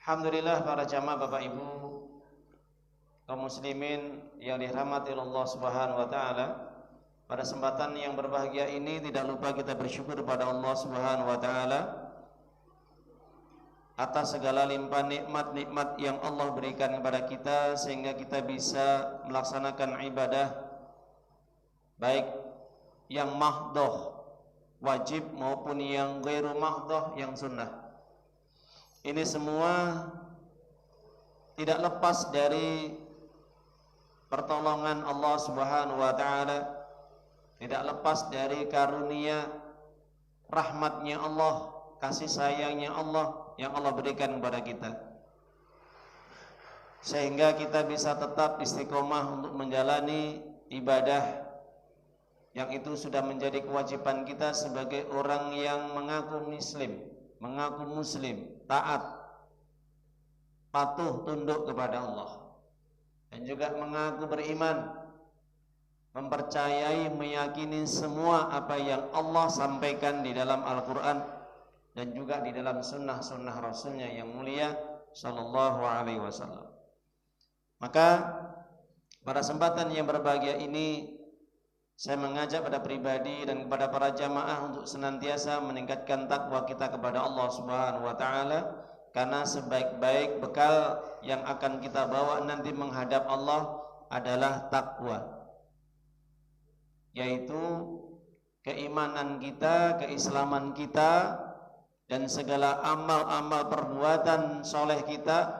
Alhamdulillah para jamaah Bapak Ibu kaum muslimin yang dirahmati Allah Subhanahu wa taala. Pada kesempatan yang berbahagia ini tidak lupa kita bersyukur kepada Allah Subhanahu wa taala atas segala limpah nikmat-nikmat yang Allah berikan kepada kita sehingga kita bisa melaksanakan ibadah baik yang mahdhah wajib maupun yang ghairu mahdhah yang sunnah. Ini semua tidak lepas dari pertolongan Allah Subhanahu wa taala, tidak lepas dari karunia rahmatnya Allah, kasih sayangnya Allah yang Allah berikan kepada kita, sehingga kita bisa tetap istiqomah untuk menjalani ibadah yang itu sudah menjadi kewajiban kita sebagai orang yang mengaku muslim, taat, patuh, tunduk kepada Allah, dan juga mengaku beriman, mempercayai, meyakini semua apa yang Allah sampaikan di dalam Al-Quran dan juga di dalam sunnah-sunnah Rasulnya yang mulia Sallallahu Alaihi Wasallam. Maka pada kesempatan yang berbahagia ini saya mengajak pada pribadi dan kepada para jamaah untuk senantiasa meningkatkan takwa kita kepada Allah Subhanahu wa taala, karena sebaik-baik bekal yang akan kita bawa nanti menghadap Allah adalah takwa, yaitu keimanan kita, keislaman kita, dan segala amal-amal perbuatan soleh kita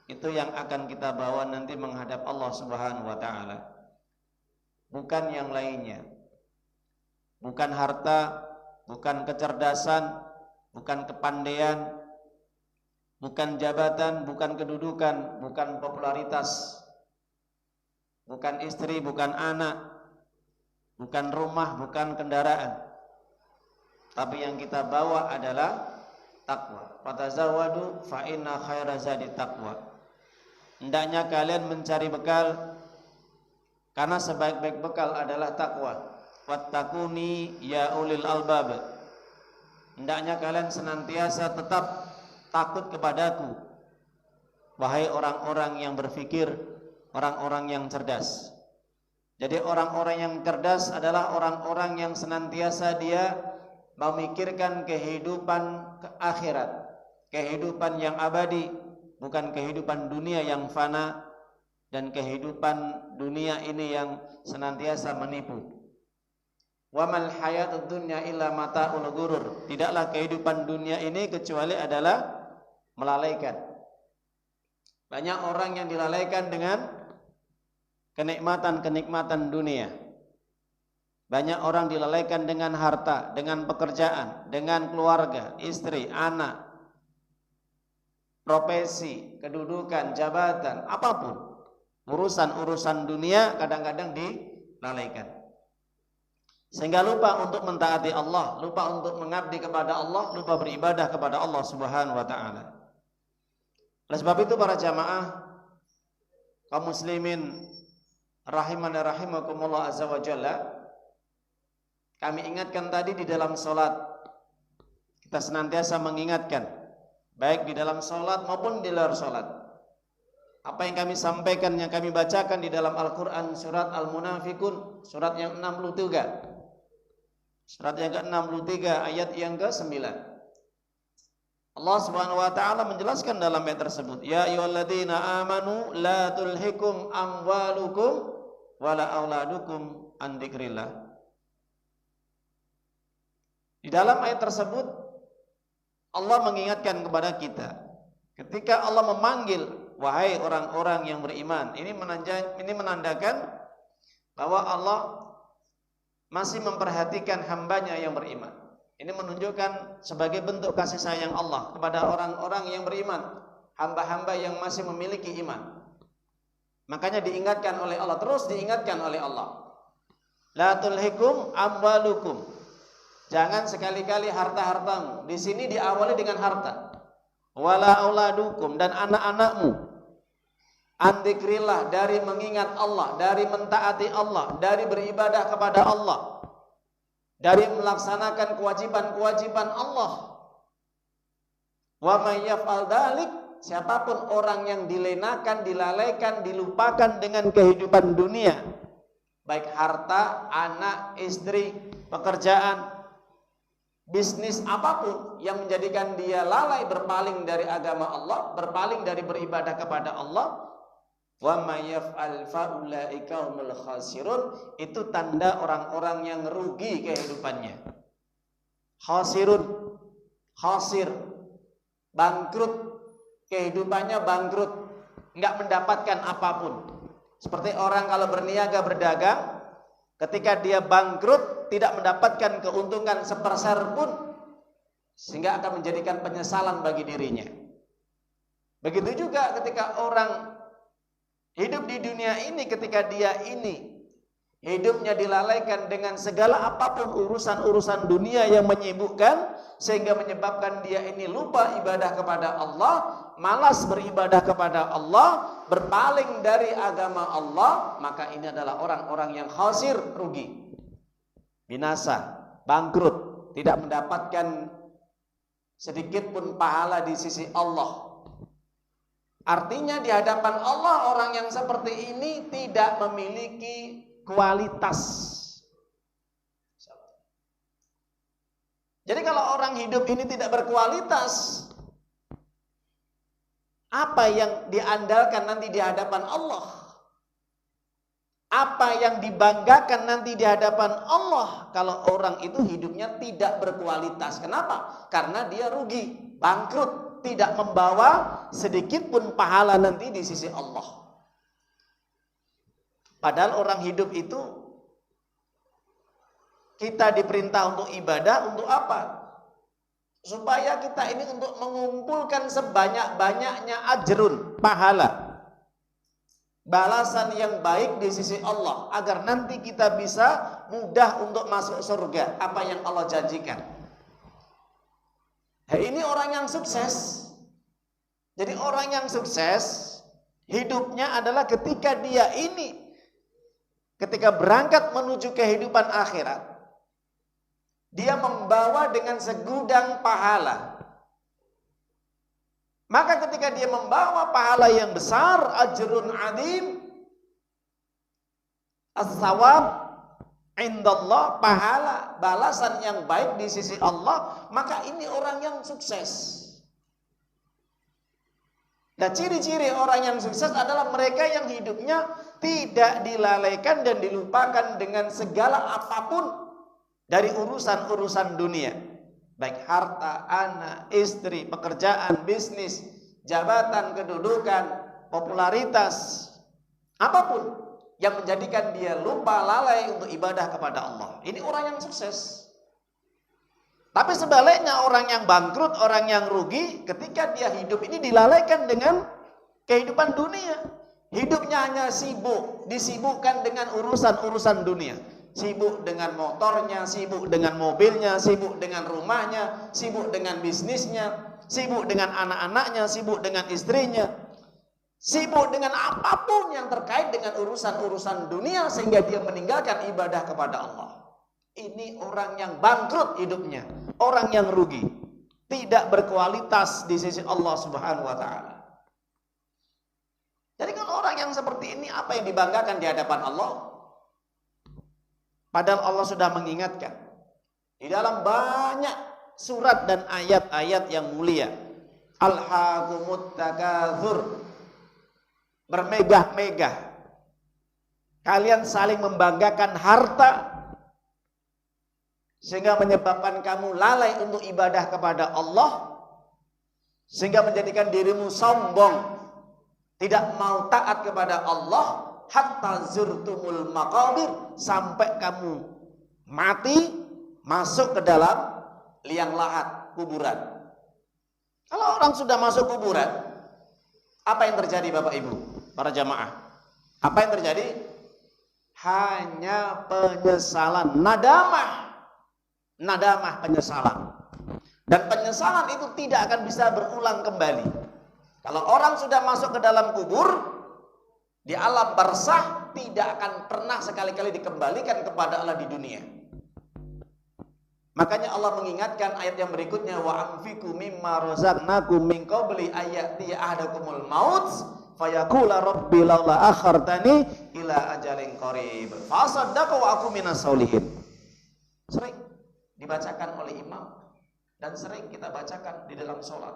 itu yang akan kita bawa nanti menghadap Allah Subhanahu wa taala. Bukan yang lainnya, bukan harta, bukan kecerdasan, bukan kepandaian, bukan jabatan, bukan kedudukan, bukan popularitas, bukan istri, bukan anak, bukan rumah, bukan kendaraan, tapi yang kita bawa adalah takwa. Fatazawwadu fa inna khaira zadi taqwa. Hendaknya kalian mencari bekal, karena sebaik-baik bekal adalah takwa. Wattaquni ya ulil albab. Hendaknya kalian senantiasa tetap takut kepadaku, wahai orang-orang yang berfikir, orang-orang yang cerdas. Jadi orang-orang yang cerdas adalah orang-orang yang senantiasa dia memikirkan kehidupan akhirat, kehidupan yang abadi, bukan kehidupan dunia yang fana dan kehidupan dunia ini yang senantiasa menipu. Wa mal hayatud dunya illa mata'ul ghurur. Tidaklah kehidupan dunia ini kecuali adalah melalaikan. Banyak orang yang dilalaikan dengan kenikmatan-kenikmatan dunia. Banyak orang dilalaikan dengan harta, dengan pekerjaan, dengan keluarga, istri, anak, profesi, kedudukan, jabatan, apapun. Urusan-urusan dunia kadang-kadang dilalaikan, sehingga lupa untuk mentaati Allah, lupa untuk mengabdi kepada Allah, lupa beribadah kepada Allah Subhanahu wa taala. Oleh sebab itu para jamaah kaum muslimin rahimani rahimakumullah azza wa jalla, kami ingatkan tadi di dalam salat, kita senantiasa mengingatkan baik di dalam salat maupun di luar salat. Apa yang kami sampaikan, yang kami bacakan di dalam Al-Quran surat Al-Munafikun, surat yang 63, surat yang ke-63 ayat yang ke-9. Allah Subhanahu wa taala menjelaskan dalam ayat tersebut, ya ayyuhalladzina amanu la tulhikum amwalukum wala auladukum an dzikrillah. Di dalam ayat tersebut Allah mengingatkan kepada kita, ketika Allah memanggil wahai orang-orang yang beriman, ini menandakan bahwa Allah masih memperhatikan hambanya yang beriman. Ini menunjukkan sebagai bentuk kasih sayang Allah kepada orang-orang yang beriman, hamba-hamba yang masih memiliki iman. Makanya diingatkan oleh Allah, terus diingatkan oleh Allah, la tulhikum amwalukum. Jangan sekali-kali harta-hartamu. Di sini diawali dengan harta. Wala auladukum, dan anak-anakmu, an dzikrillah, dari mengingat Allah, dari mentaati Allah, dari beribadah kepada Allah, dari melaksanakan kewajiban-kewajiban Allah. Wa may yaf'al dzalik, siapapun orang yang dilenakan, dilalaikan, dilupakan dengan kehidupan dunia, baik harta, anak, istri, pekerjaan, bisnis, apapun yang menjadikan dia lalai, berpaling dari agama Allah, berpaling dari beribadah kepada Allah, wa may yaf'al fa ulaika humul khasirun, itu tanda orang-orang yang rugi kehidupannya. Khasirun, khasir, bangkrut, kehidupannya bangkrut, enggak mendapatkan apapun. Seperti orang kalau berniaga berdagang, ketika dia bangkrut tidak mendapatkan keuntungan seperser pun, sehingga akan menjadikan penyesalan bagi dirinya. Begitu juga ketika orang hidup di dunia ini, ketika dia ini hidupnya dilalaikan dengan segala apapun urusan-urusan dunia yang menyibukkan, sehingga menyebabkan dia ini lupa ibadah kepada Allah, malas beribadah kepada Allah, berpaling dari agama Allah, maka ini adalah orang-orang yang khasir, rugi, binasa, bangkrut, tidak mendapatkan sedikit pun pahala di sisi Allah. Artinya di hadapan Allah orang yang seperti ini tidak memiliki kualitas. Jadi kalau orang hidup ini tidak berkualitas, apa yang diandalkan nanti di hadapan Allah? Apa yang dibanggakan nanti di hadapan Allah kalau orang itu hidupnya tidak berkualitas? Kenapa? Karena dia rugi, bangkrut, tidak membawa sedikit pun pahala nanti di sisi Allah. Padahal orang hidup itu kita diperintah untuk ibadah, untuk apa? Supaya kita ini untuk mengumpulkan sebanyak-banyaknya ajrun, pahala, balasan yang baik di sisi Allah, agar nanti kita bisa mudah untuk masuk surga, apa yang Allah janjikan. Ini orang yang sukses. Jadi orang yang sukses hidupnya adalah ketika dia ini, ketika berangkat menuju kehidupan akhirat, dia membawa dengan segudang pahala. Maka ketika dia membawa pahala yang besar, ajrun adim, as-sawab indallah, pahala, balasan yang baik di sisi Allah, maka ini orang yang sukses. Nah, ciri-ciri orang yang sukses adalah mereka yang hidupnya tidak dilalaikan dan dilupakan dengan segala apapun dari urusan-urusan dunia, baik harta, anak, istri, pekerjaan, bisnis, jabatan, kedudukan, popularitas, apapun yang menjadikan dia lupa, lalai untuk ibadah kepada Allah. Ini orang yang sukses. Tapi sebaliknya orang yang bangkrut, orang yang rugi, ketika dia hidup ini dilalaikan dengan kehidupan dunia. Hidupnya hanya sibuk, disibukkan dengan urusan-urusan dunia. Sibuk dengan motornya, sibuk dengan mobilnya, sibuk dengan rumahnya, sibuk dengan bisnisnya, sibuk dengan anak-anaknya, sibuk dengan istrinya, sibuk dengan apapun yang terkait dengan urusan-urusan dunia, sehingga dia meninggalkan ibadah kepada Allah. Ini orang yang bangkrut hidupnya, orang yang rugi, tidak berkualitas di sisi Allah Subhanahu wa taala. Jadi kalau orang yang seperti ini, apa yang dibanggakan di hadapan Allah? Padahal Allah sudah mengingatkan di dalam banyak surat dan ayat-ayat yang mulia. Alhaakumut takatsur, bermegah-megah, kalian saling membanggakan harta, sehingga menyebabkan kamu lalai untuk ibadah kepada Allah, sehingga menjadikan dirimu sombong, tidak mau taat kepada Allah, hatta zurtumul maqabir, sampai kamu mati masuk ke dalam liang lahat, kuburan. Kalau orang sudah masuk kuburan, apa yang terjadi Bapak Ibu, para jamaah? Apa yang terjadi? Hanya penyesalan, nadamah, penyesalan. Dan penyesalan itu tidak akan bisa berulang kembali. Kalau orang sudah masuk ke dalam kubur, di alam barzakh, tidak akan pernah sekali-kali dikembalikan kepada Allah di dunia. Makanya Allah mengingatkan ayat yang berikutnya, wa anfiqu mimma razaqnakum min qabli ayati ahadakumul maut fayaqula rabbi laula akhartani ila ajalin qarib fasaddaqa wa aku minas solihin. Sering dibacakan oleh imam dan sering kita bacakan di dalam sholat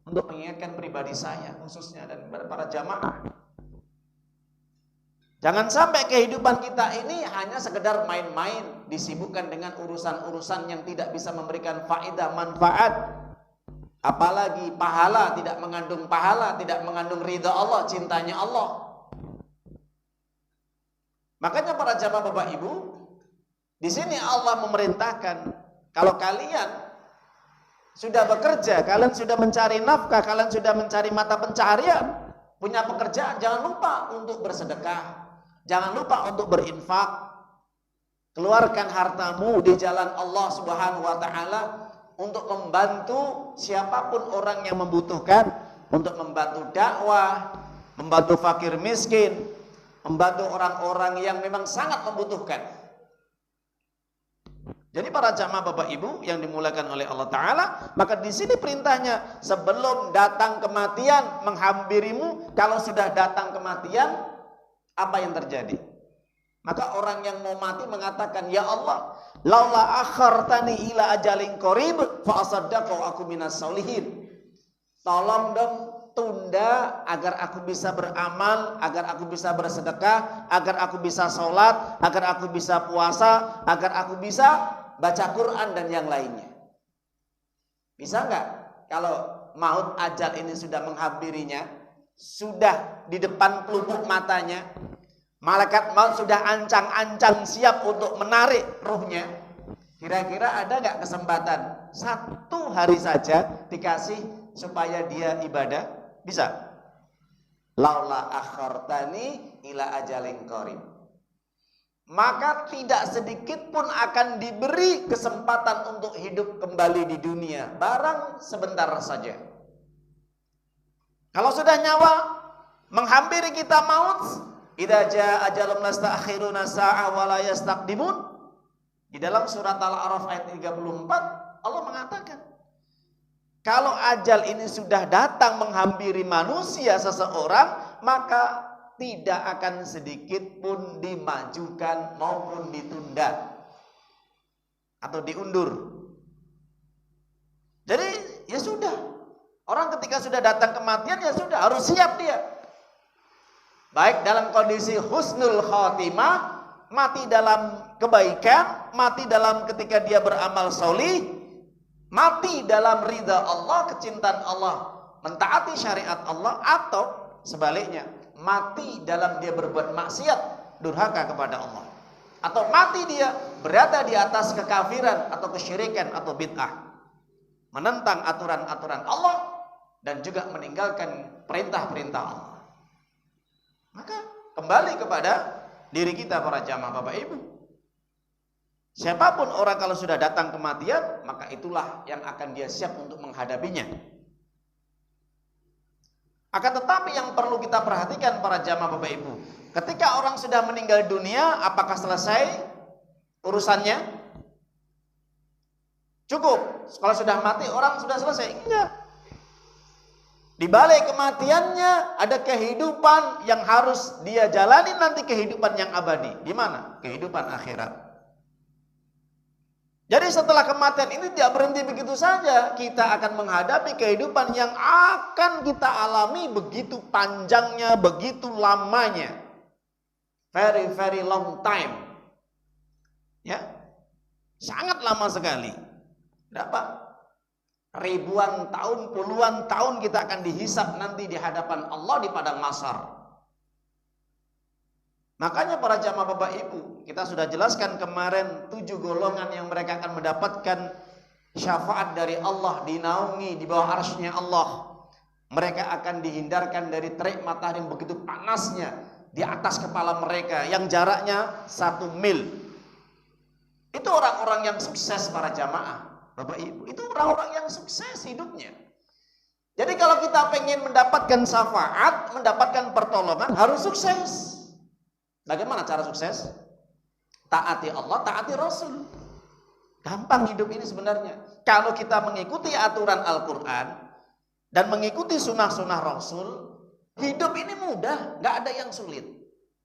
untuk mengingatkan pribadi saya khususnya dan para jamaah. Jangan sampai kehidupan kita ini hanya sekedar main-main, disibukkan dengan urusan-urusan yang tidak bisa memberikan faedah, manfaat. Apalagi pahala, tidak mengandung pahala, tidak mengandung ridha Allah, cintanya Allah. Makanya para jamaah Bapak Ibu, di sini Allah memerintahkan, kalau kalian sudah bekerja, kalian sudah mencari nafkah, kalian sudah mencari mata pencaharian, punya pekerjaan, jangan lupa untuk bersedekah. Jangan lupa untuk berinfak. Keluarkan hartamu di jalan Allah Subhanahu wa taala untuk membantu siapapun orang yang membutuhkan, untuk membantu dakwah, membantu fakir miskin, membantu orang-orang yang memang sangat membutuhkan. Jadi para jamaah Bapak Ibu yang dimuliakan oleh Allah Ta'ala, maka di sini perintahnya sebelum datang kematian menghampirimu. Kalau sudah datang kematian, apa yang terjadi? Maka orang yang mau mati mengatakan, ya Allah, laula akhartani ila ajalin qarib fa asaddaqa wa aku minas solihin. Tolong dong tunda agar aku bisa beramal, agar aku bisa bersedekah, agar aku bisa sholat, agar aku bisa puasa, agar aku bisa baca Quran dan yang lainnya. Bisa nggak kalau maut ajal ini sudah menghampirinya, sudah di depan pelupuk matanya, malaikat maut sudah ancang-ancang siap untuk menarik ruhnya, kira-kira ada nggak kesempatan 1 hari saja dikasih supaya dia ibadah? Bisa? Laula akhartani ila ajalin qarib. Maka tidak sedikit pun akan diberi kesempatan untuk hidup kembali di dunia, barang sebentar saja. Kalau sudah nyawa menghampiri kita maut, idza jaa ajalun nastakhiruna sa'ah wa la yastaqdimun. Di dalam surat Al-A'raf ayat 34 Allah mengatakan, kalau ajal ini sudah datang menghampiri manusia seseorang, maka tidak akan sedikit pun dimajukan maupun ditunda atau diundur. Jadi ya sudah, orang ketika sudah datang kematian ya sudah harus siap dia. Baik dalam kondisi husnul khotimah, mati dalam kebaikan, mati dalam ketika dia beramal solih, mati dalam ridha Allah, kecintaan Allah, mentaati syariat Allah, atau sebaliknya mati dalam dia berbuat maksiat, durhaka kepada Allah, atau mati dia berada di atas kekafiran atau kesyirikan atau bid'ah, menentang aturan-aturan Allah dan juga meninggalkan perintah-perintah Allah. Maka kembali kepada diri kita para jamaah Bapak Ibu. Siapapun orang kalau sudah datang kematian, maka itulah yang akan dia siap untuk menghadapinya. Akan tetapi yang perlu kita perhatikan para jamaah Bapak Ibu, ketika orang sudah meninggal dunia, apakah selesai urusannya? Cukup. Kalau sudah mati orang sudah selesai? Enggak. Di balik kematiannya ada kehidupan yang harus dia jalani nanti, kehidupan yang abadi. Di mana? Kehidupan akhirat. Jadi setelah kematian ini tidak berhenti begitu saja, kita akan menghadapi kehidupan yang akan kita alami begitu panjangnya, begitu lamanya. Very very long time. Ya. Sangat lama sekali. Berapa? Ribuan tahun, puluhan tahun kita akan dihisab nanti di hadapan Allah di padang mahsyar. Makanya para jamaah Bapak Ibu, kita sudah jelaskan kemarin 7 golongan yang mereka akan mendapatkan syafaat dari Allah, dinaungi di bawah arsy-Nya Allah. Mereka akan dihindarkan dari terik matahari yang begitu panasnya di atas kepala mereka yang jaraknya 1 mil. Itu orang-orang yang sukses para jamaah Bapak Ibu. Itu orang-orang yang sukses hidupnya. Jadi kalau kita pengen mendapatkan syafaat, mendapatkan pertolongan, harus sukses. Bagaimana cara sukses? Taati Allah, taati Rasul. Gampang hidup ini sebenarnya. Kalau kita mengikuti aturan Al-Quran dan mengikuti sunnah-sunnah Rasul, hidup ini mudah, nggak ada yang sulit.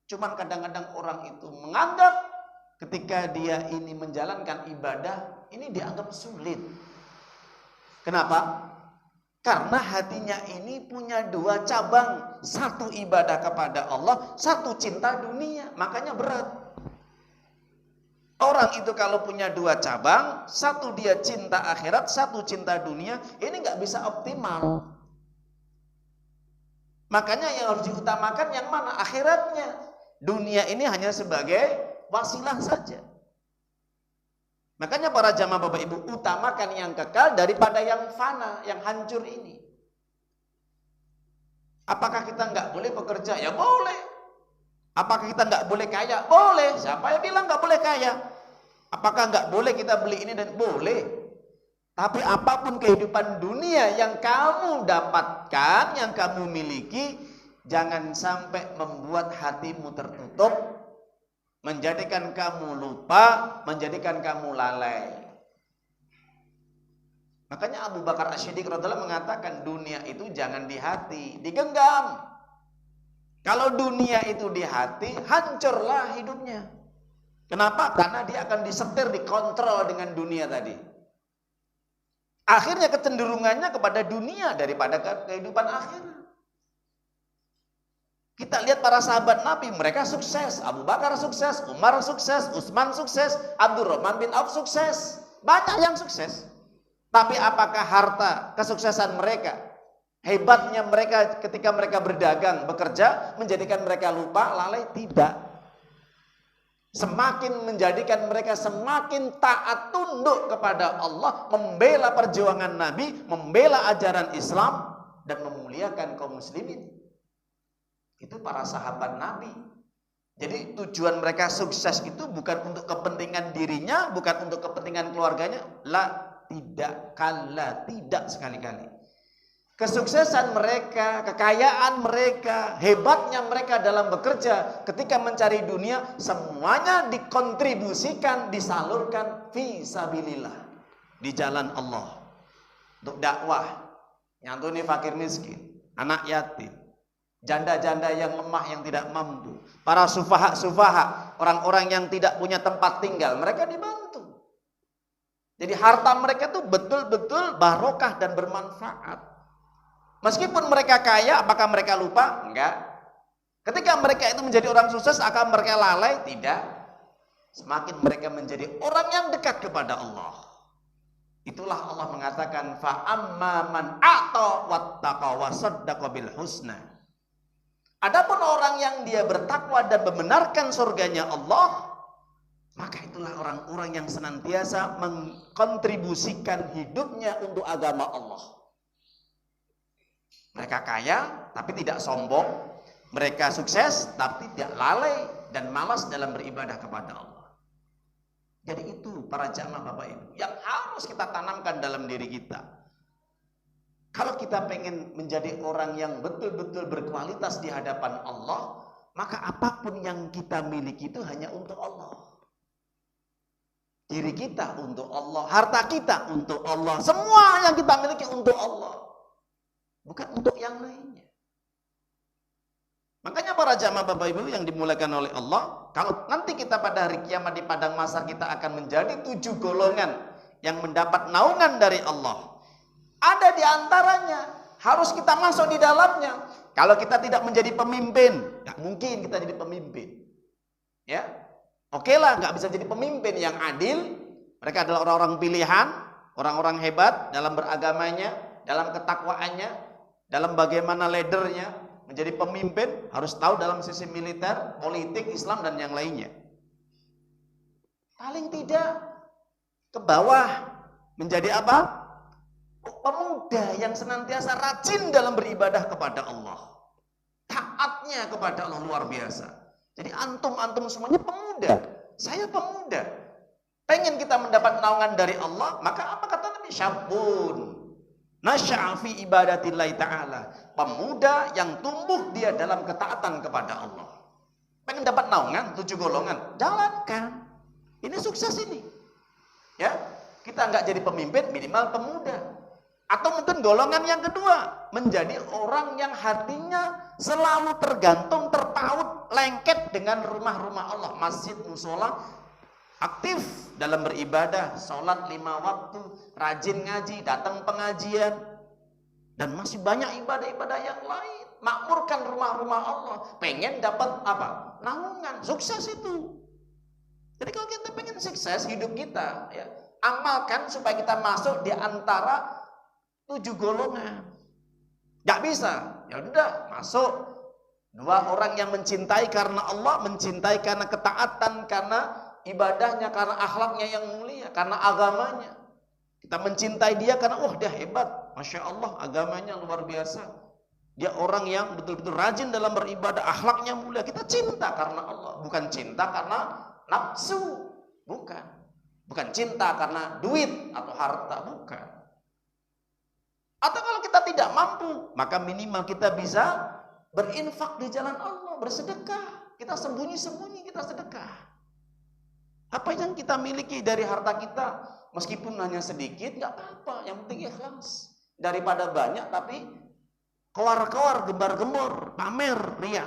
Cuman kadang-kadang orang itu menganggap ketika dia ini menjalankan ibadah, ini dianggap sulit. Kenapa? Karena hatinya ini punya dua cabang. Satu ibadah kepada Allah, satu cinta dunia. Makanya berat. Orang itu kalau punya dua cabang, satu dia cinta akhirat, satu cinta dunia, ini nggak bisa optimal. Makanya yang harus diutamakan yang mana? Akhiratnya. Dunia ini hanya sebagai wasilah saja. Makanya para jamaah Bapak Ibu, utamakan yang kekal daripada yang fana, yang hancur ini. Apakah kita nggak boleh bekerja? Ya boleh. Apakah kita nggak boleh kaya? Boleh. Siapa yang bilang nggak boleh kaya? Apakah nggak boleh kita beli ini dan boleh? Tapi apapun kehidupan dunia yang kamu dapatkan, yang kamu miliki, jangan sampai membuat hatimu tertutup, menjadikan kamu lupa, menjadikan kamu lalai. Makanya Abu Bakar As-Siddiq radhiyallahu mengatakan dunia itu jangan di hati, digenggam. Kalau dunia itu di hati, hancurlah hidupnya. Kenapa? Karena dia akan disetir, dikontrol dengan dunia tadi. Akhirnya kecenderungannya kepada dunia daripada kehidupan akhirat. Kita lihat para sahabat Nabi, mereka sukses. Abu Bakar sukses, Umar sukses, Utsman sukses, Abdurrahman bin Auf sukses. Banyak yang sukses. Tapi apakah harta, kesuksesan mereka, hebatnya mereka ketika mereka berdagang, bekerja, menjadikan mereka lupa, lalai? Tidak. Semakin menjadikan mereka semakin taat tunduk kepada Allah, membela perjuangan Nabi, membela ajaran Islam, dan memuliakan kaum muslimin. Itu para sahabat Nabi. Jadi tujuan mereka sukses itu bukan untuk kepentingan dirinya, bukan untuk kepentingan keluarganya. Tidak, tidak sekali-kali. Kesuksesan mereka, kekayaan mereka, hebatnya mereka dalam bekerja, ketika mencari dunia, semuanya dikontribusikan, disalurkan fi sabilillah, di jalan Allah, untuk dakwah, nyantuni fakir miskin, anak yatim, janda-janda yang lemah yang tidak mampu, para sufaha, orang-orang yang tidak punya tempat tinggal, mereka dibantu. Jadi harta mereka itu betul-betul barokah dan bermanfaat. Meskipun mereka kaya, apakah mereka lupa? Enggak. Ketika mereka itu menjadi orang sukses, akan mereka lalai? Tidak. Semakin mereka menjadi orang yang dekat kepada Allah. Itulah Allah mengatakan, فَأَمَّا مَنْ أَعْطَى وَاتَّقَى وَصَدَّقَ بِالْحُسْنَى. Adapun orang yang dia bertakwa dan membenarkan surganya Allah, maka itulah orang-orang yang senantiasa mengkontribusikan hidupnya untuk agama Allah. Mereka kaya tapi tidak sombong, mereka sukses tapi tidak lalai dan malas dalam beribadah kepada Allah. Jadi itu para jamaah Bapak Ibu yang harus kita tanamkan dalam diri kita. Kalau kita pengen menjadi orang yang betul-betul berkualitas di hadapan Allah, maka apapun yang kita miliki itu hanya untuk Allah. Diri kita untuk Allah, harta kita untuk Allah, semua yang kita miliki untuk Allah, bukan untuk yang lainnya. Makanya para jamaah Bapak Ibu yang dimuliakan oleh Allah, kalau nanti kita pada hari kiamat di padang mahsyar, kita akan menjadi 7 golongan yang mendapat naungan dari Allah. Ada di antaranya, harus kita masuk di dalamnya. Kalau kita tidak menjadi pemimpin, nggak mungkin kita jadi pemimpin. Ya, oke lah, nggak bisa jadi pemimpin yang adil. Mereka adalah orang-orang pilihan, orang-orang hebat dalam beragamanya, dalam ketakwaannya, dalam bagaimana leadernya, menjadi pemimpin harus tahu dalam sisi militer, politik, Islam dan yang lainnya. Paling tidak ke bawah menjadi apa? Pemuda yang senantiasa rajin dalam beribadah kepada Allah. Taatnya kepada Allah luar biasa. Jadi antum semuanya pemuda. Saya pemuda. Pengen kita mendapat naungan dari Allah, maka apa kata Nabi? Syabun nasya'a fi ibadatillahi ta'ala. Pemuda yang tumbuh dia dalam ketaatan kepada Allah. Pengen dapat naungan 7 golongan, jalankan. Ini sukses ini. Ya. Kita nggak jadi pemimpin, minimal pemuda. Atau mungkin golongan yang kedua, menjadi orang yang hatinya selalu tergantung, terpaut, lengket dengan rumah-rumah Allah, masjid, musola, aktif dalam beribadah, sholat 5 waktu, rajin ngaji, datang pengajian, dan masih banyak ibadah-ibadah yang lain. Makmurkan rumah-rumah Allah, pengen dapat apa? Naungan, sukses itu. Jadi kalau kita pengen sukses hidup kita, ya, amalkan supaya kita masuk di antara 7 golongan. Gak bisa, ya udah masuk 2 orang yang mencintai karena Allah, mencintai karena ketaatan, karena ibadahnya, karena akhlaknya yang mulia, karena agamanya. Kita mencintai dia karena dia hebat, Masya Allah, agamanya luar biasa. Dia orang yang betul-betul rajin dalam beribadah, akhlaknya mulia. Kita cinta karena Allah, bukan cinta karena nafsu, bukan cinta karena duit atau harta, bukan. Atau kalau kita tidak mampu, maka minimal kita bisa berinfak di jalan Allah, bersedekah. Kita sembunyi-sembunyi, kita sedekah. Apa yang kita miliki dari harta kita, meskipun hanya sedikit, nggak apa-apa. Yang penting ikhlas. Daripada banyak tapi keluar-keluar, gembar-gembor, pamer, ria.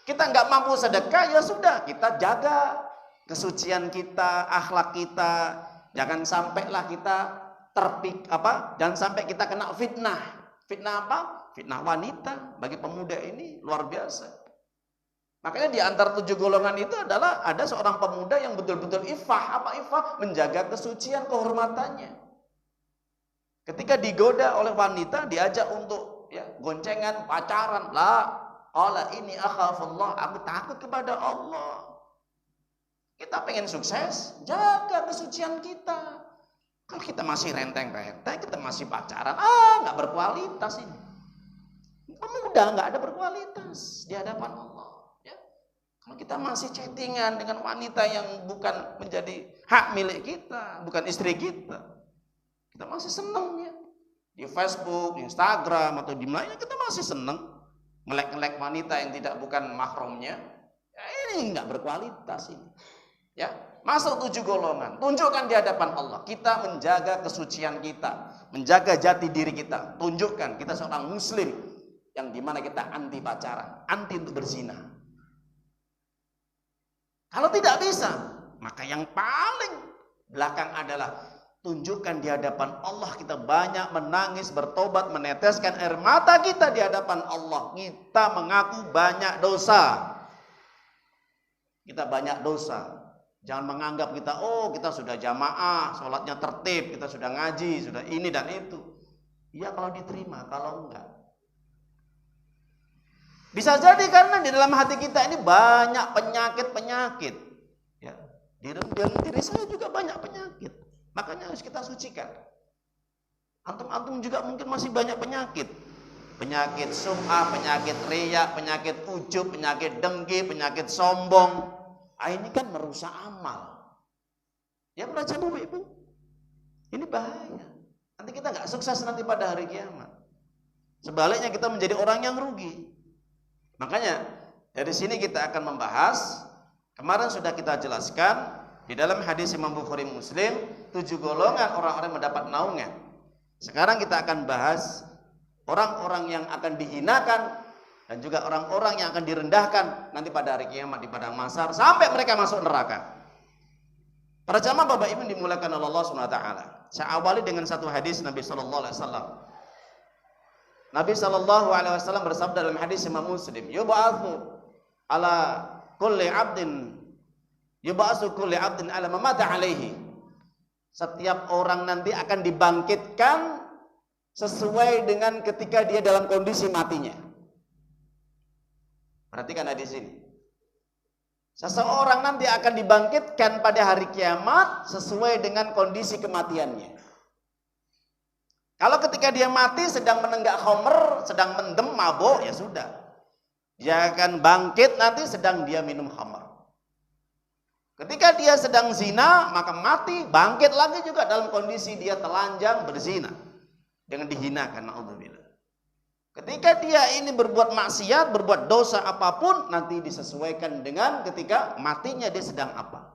Kita nggak mampu sedekah, ya sudah, kita jaga kesucian kita, akhlak kita. Jangan sampailah kita jangan sampai kita kena fitnah. Fitnah apa? Fitnah wanita. Bagi pemuda ini luar biasa. Makanya di antara 7 golongan itu adalah ada seorang pemuda yang betul-betul ifah. Apa ifah? Menjaga kesucian, kehormatannya. Ketika digoda oleh wanita, diajak untuk goncengan, pacaran, ini akhafullah, aku takut kepada Allah. Kita pengen sukses, jaga kesucian kita. Kalau kita masih renteng-renteng, kita masih pacaran, nggak berkualitas ini. Pemuda nggak ada berkualitas di hadapan Allah. Ya. Kalau kita masih chattingan dengan wanita yang bukan menjadi hak milik kita, bukan istri kita, kita masih seneng ya. Di Facebook, di Instagram, atau di mana kita masih seneng ngelek-ngelek wanita yang bukan mahramnya. Ya, ini nggak berkualitas ini. Ya, masuk 7 golongan. Tunjukkan di hadapan Allah. Kita menjaga kesucian kita, menjaga jati diri kita. Tunjukkan kita seorang muslim yang dimana kita anti pacaran, anti untuk berzina. Kalau tidak bisa, maka yang paling belakang adalah tunjukkan di hadapan Allah kita banyak menangis, bertobat, meneteskan air mata kita di hadapan Allah. Kita mengaku banyak dosa. Kita banyak dosa. Jangan menganggap kita, kita sudah jamaah, sholatnya tertib, kita sudah ngaji, sudah ini dan itu. Iya kalau diterima, kalau enggak. Bisa jadi karena di dalam hati kita ini banyak penyakit-penyakit. Ya, di dalam diri saya juga banyak penyakit. Makanya harus kita sucikan. Antum-antum juga mungkin masih banyak penyakit. Penyakit sum'ah, penyakit riya, penyakit ujub, penyakit dengki, penyakit sombong. Ini kan merusak amal. Ya perhatian Bapak Ibu. Ini bahaya. Nanti kita nggak sukses nanti pada hari kiamat. Sebaliknya kita menjadi orang yang rugi. Makanya dari sini kita akan membahas. Kemarin sudah kita jelaskan di dalam hadis Imam Bukhari Muslim 7 golongan orang-orang yang mendapat naungan. Sekarang kita akan bahas orang-orang yang akan dihinakan dan juga orang-orang yang akan direndahkan nanti pada hari kiamat di padang mahsyar sampai mereka masuk neraka. Para jamaah Bapak Ibu dimuliakan oleh Allah Subhanahu wa taala. Saya awali dengan satu hadis Nabi sallallahu alaihi wasallam. Nabi sallallahu alaihi wasallam bersabda dalam hadis Imam Muslim, "Yub'atsu ala kulli 'abdin ala ma mata alaihi." Setiap orang nanti akan dibangkitkan sesuai dengan ketika dia dalam kondisi matinya. Perhatikan di sini. Seseorang nanti akan dibangkitkan pada hari kiamat sesuai dengan kondisi kematiannya. Kalau ketika dia mati sedang menenggak khamr, sedang mendem mabuk, ya sudah. Dia akan bangkit nanti sedang dia minum khamr. Ketika dia sedang zina, maka mati, bangkit lagi juga dalam kondisi dia telanjang berzina. Dengan dihinakan, na'udzubillah. Ketika dia ini berbuat maksiat, berbuat dosa apapun, nanti disesuaikan dengan ketika matinya dia sedang apa.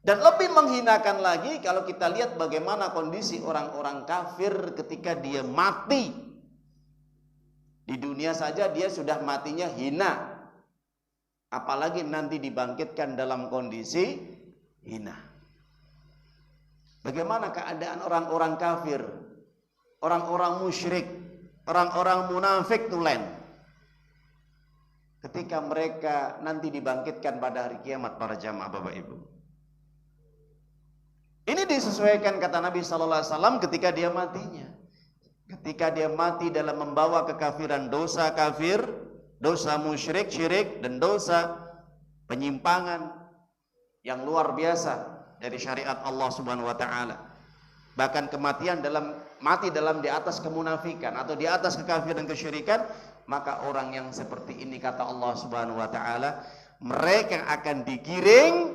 Dan lebih menghinakan lagi kalau kita lihat bagaimana kondisi orang-orang kafir ketika dia mati. Di dunia saja dia sudah matinya hina, apalagi nanti dibangkitkan dalam kondisi hina. Bagaimana keadaan orang-orang kafir, orang-orang musyrik, orang-orang munafik tulen, ketika mereka nanti dibangkitkan pada hari kiamat, para jamaah Bapak Ibu. Ini disesuaikan kata Nabi sallallahu alaihi wasallam ketika dia matinya. Ketika dia mati dalam membawa kekafiran, dosa kafir, dosa musyrik, syirik, dan dosa penyimpangan yang luar biasa dari syariat Allah Subhanahu wa taala. Bahkan kematian mati dalam di atas kemunafikan atau di atas kekafiran, kesyirikan, maka orang yang seperti ini kata Allah Subhanahu wa taala, mereka akan digiring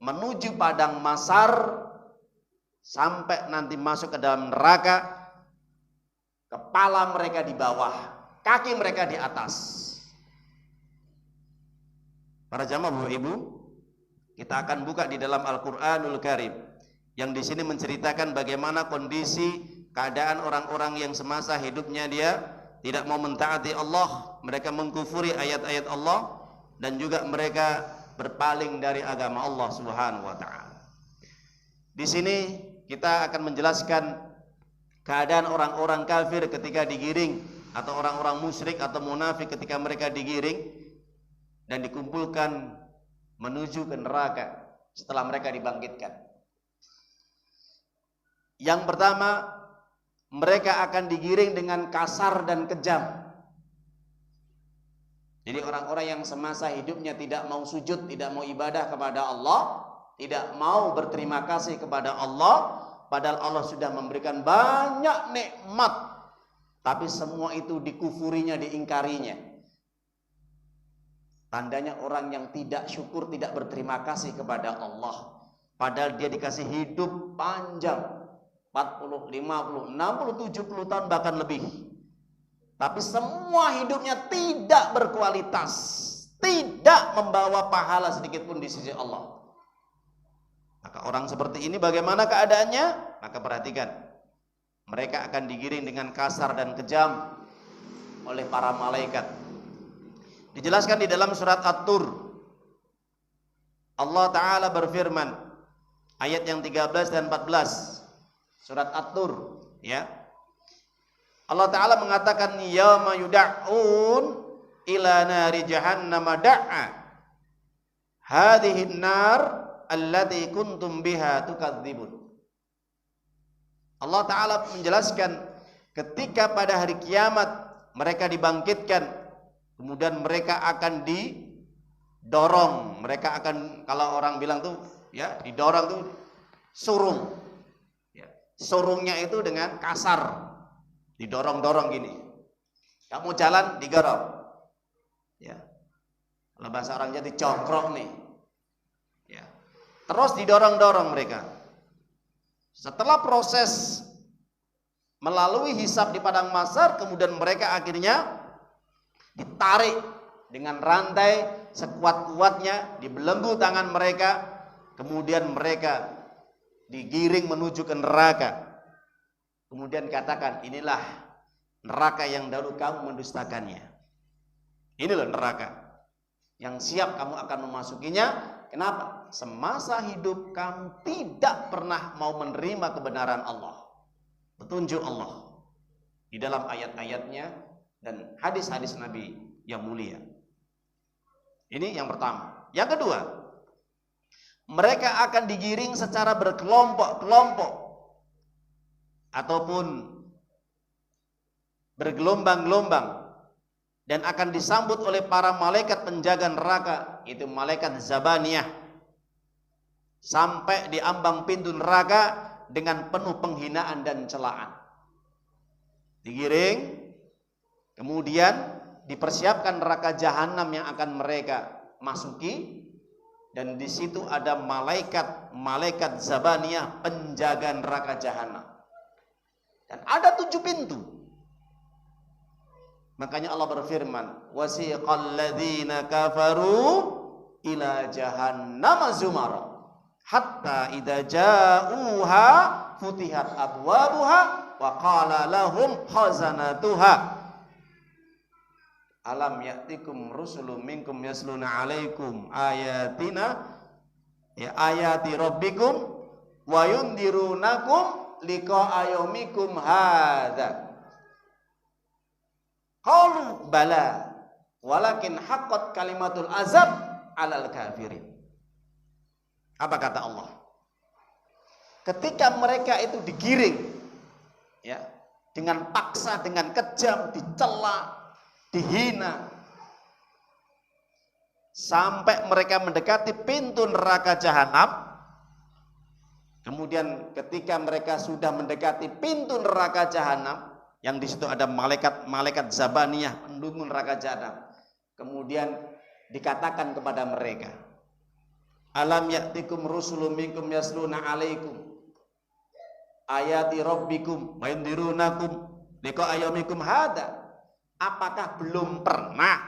menuju padang mahsyar sampai nanti masuk ke dalam neraka. Kepala mereka di bawah, kaki mereka di atas. Para jamaah Bapak Ibu, kita akan buka di dalam Al-Qur'anul Karim yang di sini menceritakan bagaimana kondisi keadaan orang-orang yang semasa hidupnya dia tidak mau mentaati Allah, mereka mengkufuri ayat-ayat Allah, dan juga mereka berpaling dari agama Allah Subhanahu wa taala. Di sini kita akan menjelaskan keadaan orang-orang kafir ketika digiring, atau orang-orang musyrik atau munafik ketika mereka digiring dan dikumpulkan menuju ke neraka setelah mereka dibangkitkan. Yang pertama, mereka akan digiring dengan kasar dan kejam. Jadi orang-orang yang semasa hidupnya tidak mau sujud, tidak mau ibadah kepada Allah, tidak mau berterima kasih kepada Allah, padahal Allah sudah memberikan banyak nikmat, tapi semua itu dikufurinya, diingkarinya. Tandanya orang yang tidak syukur, tidak berterima kasih kepada Allah, padahal dia dikasih hidup panjang 40, 50, 60, 70 tahun bahkan lebih, tapi semua hidupnya tidak berkualitas, tidak membawa pahala sedikit pun di sisi Allah. Maka orang seperti ini bagaimana keadaannya? Maka perhatikan, mereka akan digiring dengan kasar dan kejam oleh para malaikat. Dijelaskan di dalam surat At-Tur, Allah Ta'ala berfirman, ayat yang 13 dan 14, surat At-Tur, ya. Allah Ta'ala mengatakan, yauma yud'un ila nari jahannam da'a hadhihi an-nar allati kuntum biha tukadzibun. Allah Ta'ala menjelaskan ketika pada hari kiamat mereka dibangkitkan, kemudian mereka akan didorong, mereka akan, kalau orang bilang tuh ya, didorong tuh surung ya. Surungnya itu dengan kasar, didorong-dorong gini. Kamu jalan digorong ya. Kalau bahasa orang Jawa dicongkrok nih ya. Terus didorong-dorong mereka. Setelah proses melalui hisab di padang mahsyar, kemudian mereka akhirnya ditarik dengan rantai sekuat-kuatnya, dibelenggu tangan mereka, kemudian mereka digiring menuju ke neraka. Kemudian katakan, inilah neraka yang dahulu kamu mendustakannya. Inilah neraka yang siap kamu akan memasukinya. Kenapa? Semasa hidup kamu tidak pernah mau menerima kebenaran Allah, petunjuk Allah di dalam ayat-ayatnya dan hadis-hadis Nabi yang mulia. Ini yang pertama. Yang kedua, mereka akan digiring secara berkelompok-kelompok ataupun bergelombang-gelombang dan akan disambut oleh para malaikat penjaga neraka, itu malaikat Zabaniyah, sampai di ambang pintu neraka dengan penuh penghinaan dan celaan. Digiring, kemudian dipersiapkan neraka jahanam yang akan mereka masuki, dan di situ ada malaikat Zabaniyah, penjaga neraka jahanam. Dan ada 7 pintu. Makanya Allah berfirman, wasiqal ladzina kafaru ila jahannam zumara, hatta idza ja'uha futihat abwabuha wa qala lahum khazanatuha alam ya'tikum rusulun minkum yasluna 'alaikum ayatina ya ayati rabbikum wa yundirunakum liqa'a yaumikum hadza qalu bala walakin haqqat kalimatul azab 'alal kafirin. Apa kata Allah? Ketika mereka itu digiring ya, dengan paksa, dengan kejam, dicela, dihina, sampai mereka mendekati pintu neraka jahanam. Kemudian ketika mereka sudah mendekati pintu neraka jahanam, yang di situ ada malaikat Zabaniyah, pendunggu neraka jahanam. Kemudian dikatakan kepada mereka, alam ya'tikum rusulun minkum yasluna 'alaikum ayati rabbikum wa yundirunakum liqa'a yaumikum hadza. Apakah belum pernah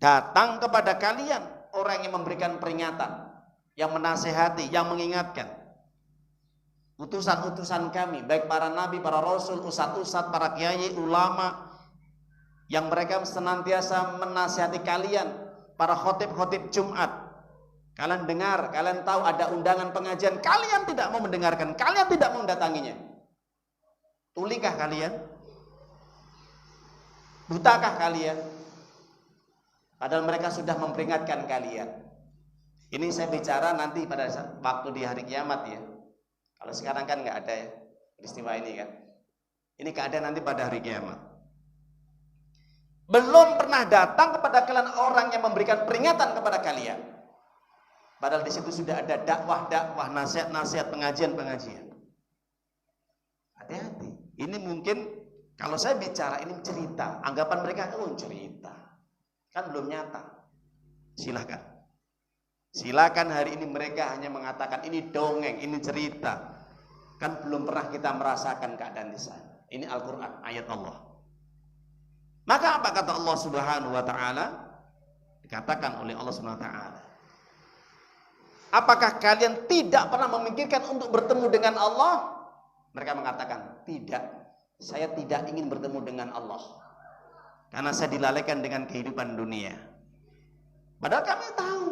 datang kepada kalian orang yang memberikan peringatan, yang menasihati, yang mengingatkan? Utusan-utusan kami, baik para nabi, para rasul, ustadz-ustadz, para kiai, ulama, yang mereka senantiasa menasihati kalian, para khotib-khotib Jumat. Kalian dengar, kalian tahu ada undangan pengajian, kalian tidak mau mendengarkan, kalian tidak mau mendatanginya. Tulikah kalian? Butakah kalian? Padahal mereka sudah memperingatkan kalian. Ini saya bicara nanti pada waktu di hari kiamat ya. Kalau sekarang kan nggak ada ya peristiwa ini kan. Ini keadaan nanti pada hari kiamat. Belum pernah datang kepada kalian orang yang memberikan peringatan kepada kalian. Padahal di situ sudah ada dakwah-dakwah, nasihat-nasihat, pengajian-pengajian. Hati-hati. Ini mungkin kalau saya bicara ini cerita, anggapan mereka cerita. Kan belum nyata. Silakan hari ini mereka hanya mengatakan ini dongeng, ini cerita. Kan belum pernah kita merasakan keadaan di sana. Ini Al-Qur'an, ayat Allah. Maka apa kata Allah Subhanahu wa taala? Dikatakan oleh Allah Subhanahu wa taala, apakah kalian tidak pernah memikirkan untuk bertemu dengan Allah? Mereka mengatakan, tidak. Saya tidak ingin bertemu dengan Allah. Karena saya dilalaikan dengan kehidupan dunia. Padahal kami tahu.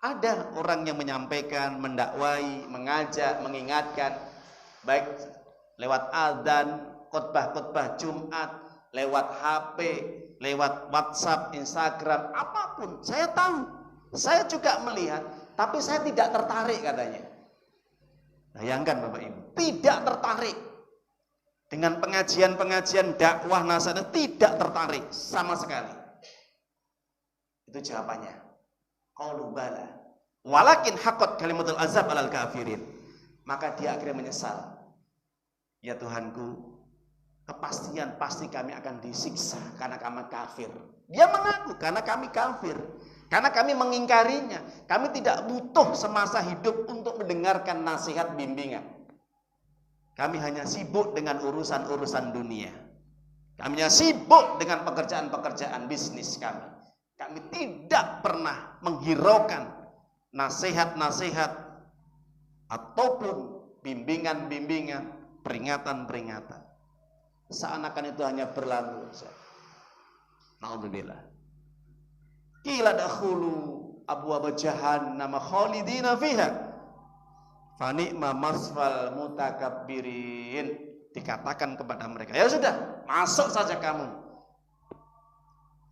Ada orang yang menyampaikan, mendakwai, mengajak, mengingatkan. Baik lewat azan, khotbah-khotbah Jumat, lewat HP, lewat WhatsApp, Instagram, apapun. Saya tahu. Saya juga melihat. Tapi saya tidak tertarik katanya. Bayangkan Bapak Ibu, tidak tertarik dengan pengajian-pengajian dakwah nasihat, tidak tertarik sama sekali. Itu jawabannya. Qalu bala walakin haqqat kalimatul azab 'alal kafirin. Maka dia akhirnya menyesal. Ya Tuhanku, kepastian pasti kami akan disiksa karena kami kafir. Dia mengaku karena kami kafir. Karena kami mengingkarinya. Kami tidak butuh semasa hidup untuk mendengarkan nasihat bimbingan. Kami hanya sibuk dengan urusan-urusan dunia. Kami hanya sibuk dengan pekerjaan-pekerjaan bisnis kami. Kami tidak pernah menghiraukan nasihat-nasihat ataupun bimbingan-bimbingan, peringatan-peringatan. Seakan-akan itu hanya berlalu. Na'udzubillah. Qila dakhulu abwaaba jahannam khalidina fiha fa ni'ma maswal mutakabbirin. Dikatakan kepada mereka, ya sudah, masuk saja kamu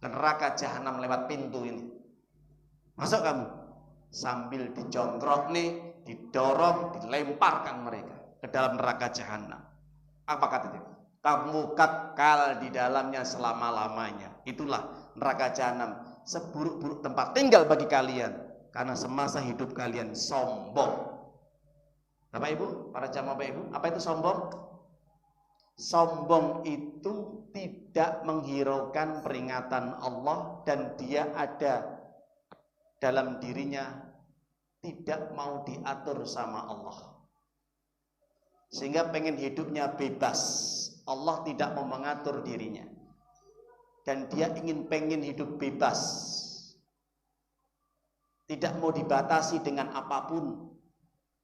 ke neraka jahanam lewat pintu ini. Masuk kamu. Sambil dijongkrok nih, didorong, dilemparkan mereka ke dalam neraka jahanam. Apa kata dia? Kamu kekal di dalamnya selama-lamanya. Itulah neraka jahanam, seburuk-buruk tempat tinggal bagi kalian karena semasa hidup kalian sombong. Bapak Ibu, para jamaah Bapak Ibu, apa itu sombong? Sombong itu tidak menghiraukan peringatan Allah dan dia ada dalam dirinya, tidak mau diatur sama Allah. Sehingga pengen hidupnya bebas. Allah tidak mau mengatur dirinya. Dan dia pengen hidup bebas. Tidak mau dibatasi dengan apapun.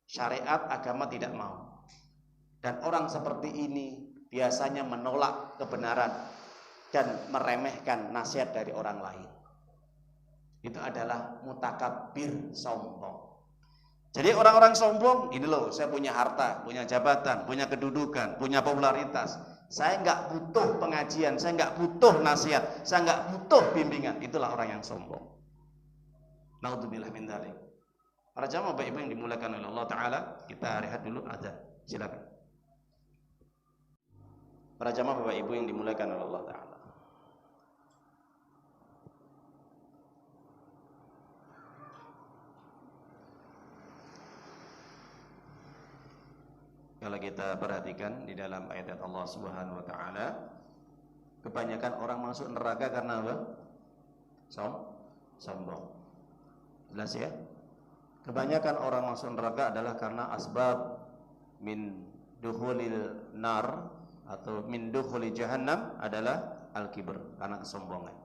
Syariat agama tidak mau. Dan orang seperti ini biasanya menolak kebenaran dan meremehkan nasihat dari orang lain. Itu adalah mutakabbir, sombong. Jadi orang-orang sombong, ini loh, saya punya harta, punya jabatan, punya kedudukan, punya popularitas. Saya nggak butuh pengajian, saya nggak butuh nasihat, saya nggak butuh bimbingan. Itulah orang yang sombong. Naudzubillah min dzalik. Para jamaah Bapak Ibu yang dimuliakan oleh Allah Ta'ala, kita rehat dulu azan. Silakan. Para jamaah Bapak Ibu yang dimuliakan oleh Allah Ta'ala. Kalau kita perhatikan di dalam ayat Allah Subhanahu wa taala, kebanyakan orang masuk neraka karena apa? Sombong. Jelas ya? Kebanyakan orang masuk neraka adalah karena asbab min dukhulil nar atau min dukhuli jahannam adalah al-kibr, karena kesombongan.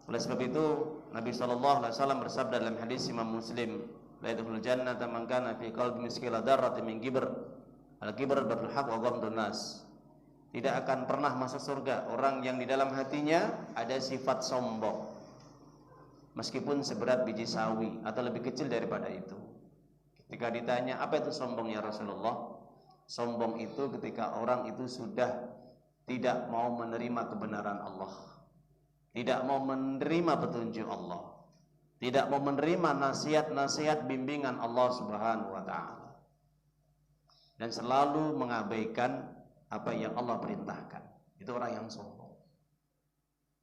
Oleh sebab itu Nabi SAW bersabda dalam hadis Imam Muslim, la yadkhulul jannata man kana fi qalbi mithqala dzarratin min kibr. Al-kibr batrul haq wa ghamdun nas. Tidak akan pernah masuk surga orang yang di dalam hatinya ada sifat sombong, meskipun seberat biji sawi atau lebih kecil daripada itu. Ketika ditanya, apa itu sombong ya Rasulullah? Sombong itu ketika orang itu sudah tidak mau menerima kebenaran Allah, tidak mau menerima petunjuk Allah, tidak mau menerima nasihat-nasihat bimbingan Allah Subhanahu wa taala, dan selalu mengabaikan apa yang Allah perintahkan. Itu orang yang sombong.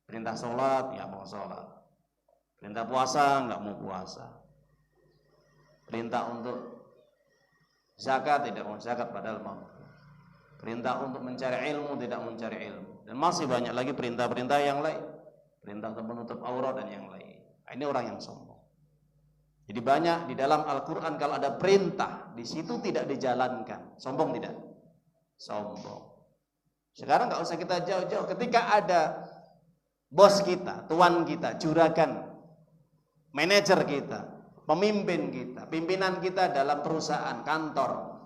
Perintah sholat, nggak mau sholat. Perintah puasa, nggak mau puasa. Perintah untuk zakat, tidak mau zakat padahal mau. Perintah untuk mencari ilmu, tidak mencari ilmu. Dan masih banyak lagi perintah-perintah yang lain. Perintah untuk menutup aurat dan yang lain. Nah, ini orang yang sombong. Jadi banyak di dalam Al-Quran kalau ada perintah, di situ tidak dijalankan. Sombong tidak? Sombong. Sekarang nggak usah kita jauh-jauh. Ketika ada bos kita, tuan kita, juragan, manajer kita, pemimpin kita, pimpinan kita dalam perusahaan, kantor,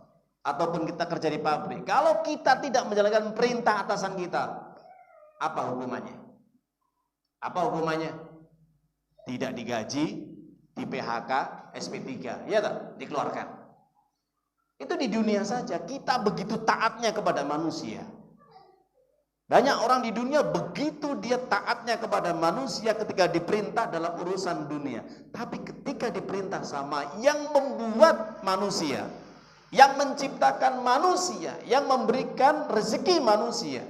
ataupun kita kerja di pabrik, kalau kita tidak menjalankan perintah atasan kita, apa hukumannya? Apa hukumannya? Tidak digaji, di PHK, SP3, ya tak? Dikeluarkan. Itu di dunia saja. Kita begitu taatnya kepada manusia. Banyak orang di dunia begitu dia taatnya kepada manusia ketika diperintah dalam urusan dunia. Tapi ketika diperintah sama yang membuat manusia, yang menciptakan manusia, yang memberikan rezeki manusia,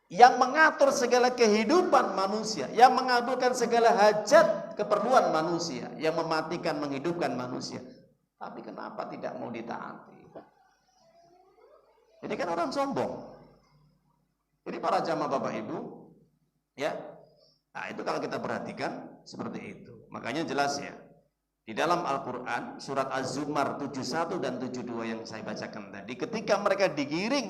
yang mengatur segala kehidupan manusia, yang mengabulkan segala hajat keperluan manusia, yang mematikan menghidupkan manusia. Tapi kenapa tidak mau ditaati? Ini kan orang sombong. Jadi para jamaah Bapak Ibu, ya. Nah, itu kalau kita perhatikan seperti itu. Makanya jelas ya. Di dalam Al-Quran surat Az-Zumar 71 dan 72 yang saya bacakan tadi, ketika mereka digiring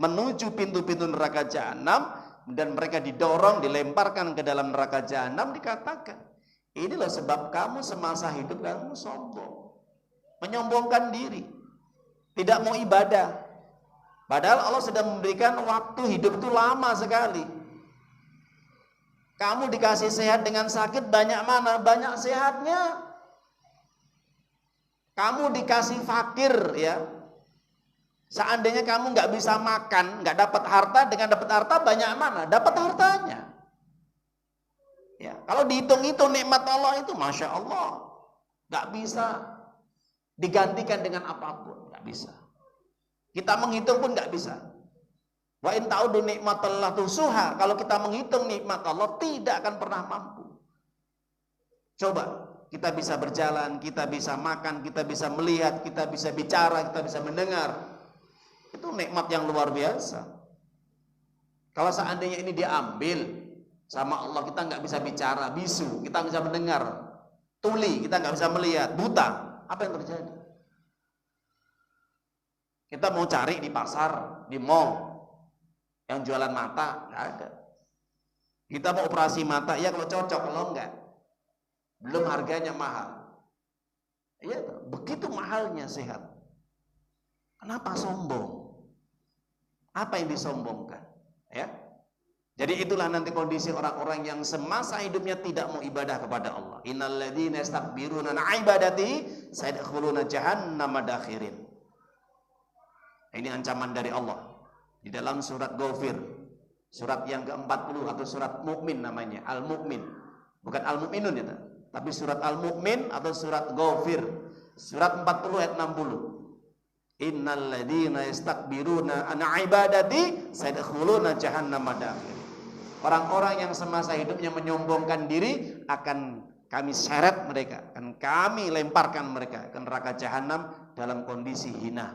menuju pintu-pintu neraka jahanam dan mereka didorong, dilemparkan ke dalam neraka jahanam, dikatakan, inilah sebab kamu semasa hidup kamu sombong, menyombongkan diri, tidak mau ibadah. Padahal Allah sudah memberikan waktu hidup itu lama sekali. Kamu dikasih sehat dengan sakit banyak mana? Banyak sehatnya. Kamu dikasih fakir, ya. Seandainya kamu nggak bisa makan, nggak dapat harta, dengan dapat harta banyak mana? Dapat hartanya. Ya, kalau dihitung-hitung nikmat Allah itu, masya Allah, nggak bisa digantikan dengan apapun, nggak bisa. Kita menghitung pun nggak bisa. Wa in ta'udu nikmatallah tusuha. Kalau kita menghitung nikmat Allah, tidak akan pernah mampu. Coba. Kita bisa berjalan, kita bisa makan, kita bisa melihat, kita bisa bicara, kita bisa mendengar. Itu nikmat yang luar biasa. Kalau seandainya ini diambil sama Allah, kita nggak bisa bicara, bisu, kita nggak bisa mendengar, tuli, kita nggak bisa melihat, buta. Apa yang terjadi? Kita mau cari di pasar, di mall, yang jualan mata, nggak ada. Kita mau operasi mata, ya kalau cocok, kalau enggak, belum harganya mahal. Ya, begitu mahalnya sehat. Kenapa sombong? Apa yang disombongkan? Ya. Jadi itulah nanti kondisi orang-orang yang semasa hidupnya tidak mau ibadah kepada Allah. Innal ladzina yastakbiruna an ibadati sayadkhuluna jahannama dakhirin. Ini ancaman dari Allah di dalam surat Ghafir, surat yang ke-40 atau surat Mukmin namanya, Al-Mukmin. Bukan Al-Mukminun itu, tapi surat Al-Mukmin atau surat Ghafir, surat 40 ayat 60. Innal ladzina yastakbiruna an ibadati sayadkhuluna jahannama dakhirin. Orang-orang yang semasa hidupnya menyombongkan diri akan kami seret mereka, akan kami lemparkan mereka ke neraka jahanam dalam kondisi hina.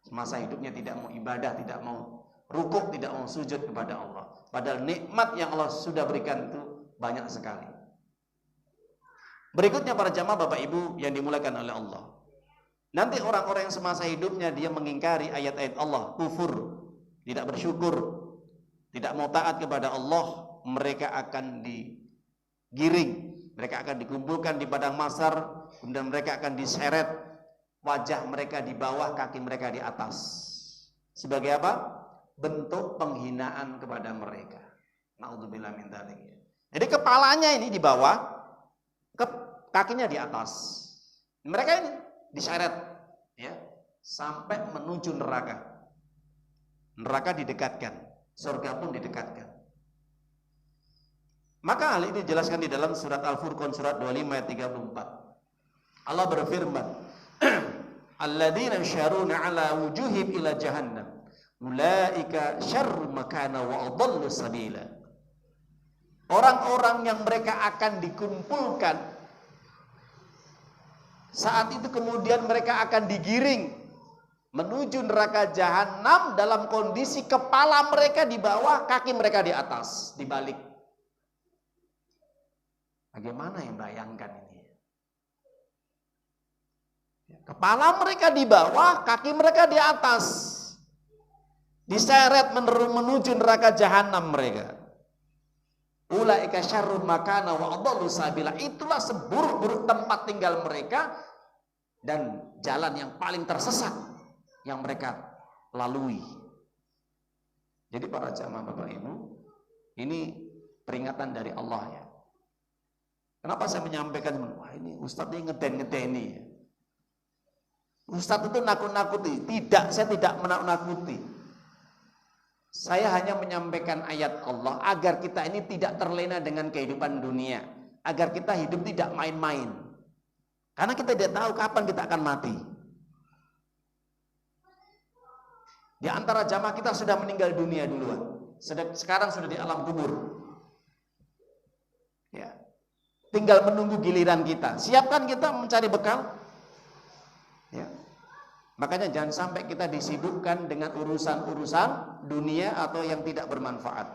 Semasa hidupnya tidak mau ibadah, tidak mau rukuk, tidak mau sujud kepada Allah. Padahal nikmat yang Allah sudah berikan itu banyak sekali. Berikutnya para jamaah Bapak Ibu yang dimuliakan oleh Allah. Nanti orang-orang yang semasa hidupnya dia mengingkari ayat-ayat Allah, kufur, tidak bersyukur, tidak mau taat kepada Allah, mereka akan digiring, mereka akan dikumpulkan di padang mahsyar, kemudian mereka akan diseret, wajah mereka di bawah, kaki mereka di atas. Sebagai apa? Bentuk penghinaan kepada mereka. Na'udzubillah min dzalik. Jadi kepalanya ini di bawah, kakinya di atas. Mereka ini diseret, ya, sampai menuju neraka. Neraka didekatkan, surga pun didekatkan. Maka hal ini dijelaskan di dalam surat Al-Furqan surat 25 ayat 34. Allah berfirman, alladzina yasharuna ala wujuhim ila jahannam ulaika syarrul makana wa adallu sabila. Orang-orang yang mereka akan dikumpulkan saat itu kemudian mereka akan digiring menuju neraka jahanam dalam kondisi kepala mereka di bawah, kaki mereka di atas, dibalik. Bagaimana yang bayangkan ini? Kepala mereka di bawah, kaki mereka di atas, diseret menuju neraka jahanam mereka. Ulaika syarrun makana wa adallu sabila. Itulah seburuk-buruk tempat tinggal mereka dan jalan yang paling tersesat yang mereka lalui. Jadi para jamaah Bapak Ibu, ini peringatan dari Allah ya. Kenapa saya menyampaikan, wah ini Ustadz ini ngeden-ngedeni ya. Ustadz itu nakut-nakuti. Tidak, saya tidak menakut-nakuti. Saya hanya menyampaikan ayat Allah agar kita ini tidak terlena dengan kehidupan dunia, agar kita hidup tidak main-main. Karena kita tidak tahu kapan kita akan mati. Di antara jamaah kita sudah meninggal dunia duluan, sekarang sudah di alam kubur. Ya. Tinggal menunggu giliran kita. Siapkan kita mencari bekal. Ya. Makanya jangan sampai kita disibukkan dengan urusan-urusan dunia atau yang tidak bermanfaat.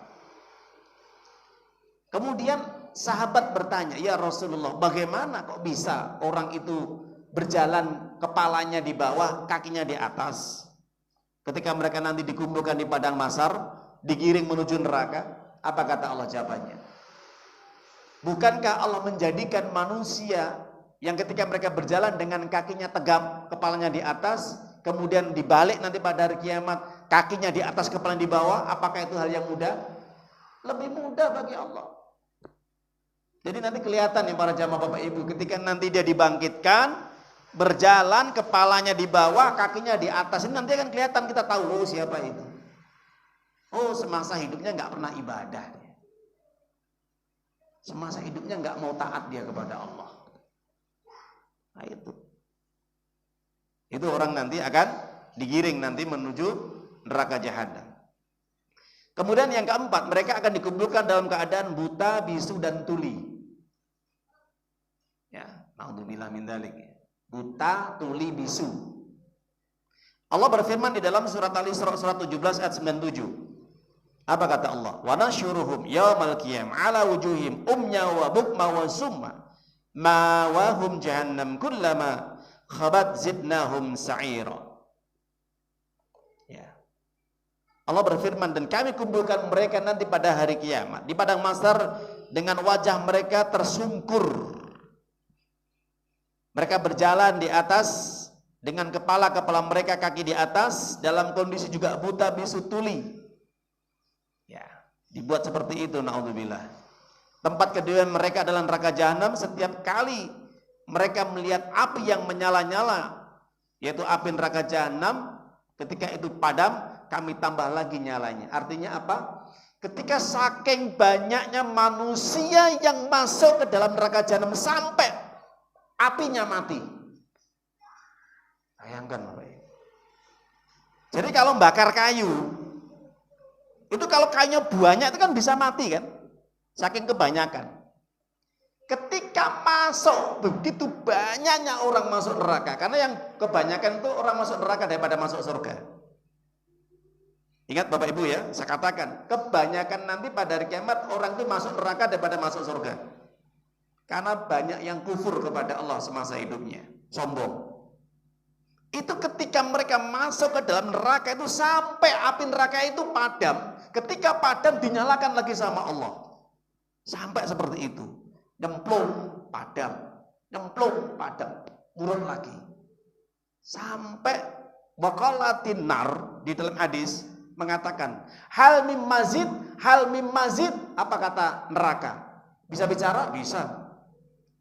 Kemudian sahabat bertanya, ya Rasulullah, bagaimana kok bisa orang itu berjalan kepalanya di bawah, kakinya di atas? Ketika mereka nanti dikumpulkan di padang mahsyar, digiring menuju neraka, apa kata Allah jawabannya? Bukankah Allah menjadikan manusia yang ketika mereka berjalan dengan kakinya tegap, kepalanya di atas, kemudian dibalik nanti pada hari kiamat, kakinya di atas, kepalanya di bawah, apakah itu hal yang mudah? Lebih mudah bagi Allah. Jadi nanti kelihatan ya para jamaah Bapak Ibu, ketika nanti dia dibangkitkan, berjalan, kepalanya di bawah, kakinya di atas, ini nanti akan kelihatan, kita tahu, oh siapa itu. Oh semasa hidupnya nggak pernah ibadah. Semasa hidupnya nggak mau taat dia kepada Allah. Nah itu orang nanti akan digiring nanti menuju neraka jahanam. Kemudian yang keempat, mereka akan dikumpulkan dalam keadaan buta, bisu dan tuli. Ya, naudzubillah min dzalik. Buta, tuli, bisu. Allah berfirman di dalam surat Al-Isra surat 17 ayat 97. Apa kata Allah? Wa nasyuruhum yaumal qiyam ala wujuhim umya wa bukma wa summa ma wahum jahannam kullama khabat zidnahum sa'ira. Ya. Allah berfirman, dan kami kumpulkan mereka nanti pada hari kiamat di padang mahsyar dengan wajah mereka tersungkur. Mereka berjalan di atas dengan kepala mereka, kaki di atas, dalam kondisi juga buta bisu tuli. Ya, dibuat seperti itu, naudzubillah. Tempat kedua mereka adalah neraka jahanam. Setiap kali mereka melihat api yang menyala-nyala, yaitu api neraka jahanam, ketika itu padam, kami tambah lagi nyalanya. Artinya apa? Ketika saking banyaknya manusia yang masuk ke dalam neraka jahanam sampai apinya mati. Bayangkan Bapak Ibu. Jadi kalau bakar kayu, itu kalau kayunya banyak itu kan bisa mati kan? Saking kebanyakan. Ketika masuk, begitu banyaknya orang masuk neraka. Karena yang kebanyakan itu orang masuk neraka daripada masuk surga. Ingat Bapak Ibu ya, saya katakan, kebanyakan nanti pada hari kiamat orang itu masuk neraka daripada masuk surga. Karena banyak yang kufur kepada Allah semasa hidupnya, sombong. Itu ketika mereka masuk ke dalam neraka itu sampai api neraka itu padam. Ketika padam dinyalakan lagi sama Allah. Sampai seperti itu. Nyemplung, padam. Nyemplung, padam. Turun lagi. Sampai waqalatin nar di dalam hadis mengatakan, hal mim mazid, apa kata neraka? Bisa bicara? Bisa.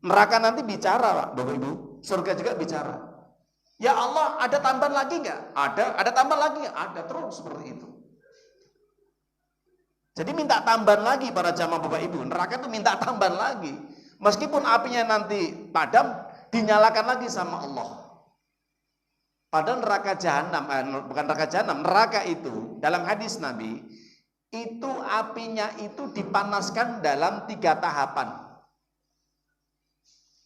Neraka nanti bicara, Pak, Bapak Ibu. Surga juga bicara. Ya Allah, ada tambahan lagi enggak? Ada tambahan lagi enggak? Ada, terus seperti itu. Jadi minta tambahan lagi para jamaah Bapak Ibu. Neraka itu minta tambahan lagi. Meskipun apinya nanti padam, dinyalakan lagi sama Allah. Padahal neraka jahanam, bukan neraka jahanam, neraka itu dalam hadis Nabi, itu apinya itu dipanaskan dalam 3 tahapan.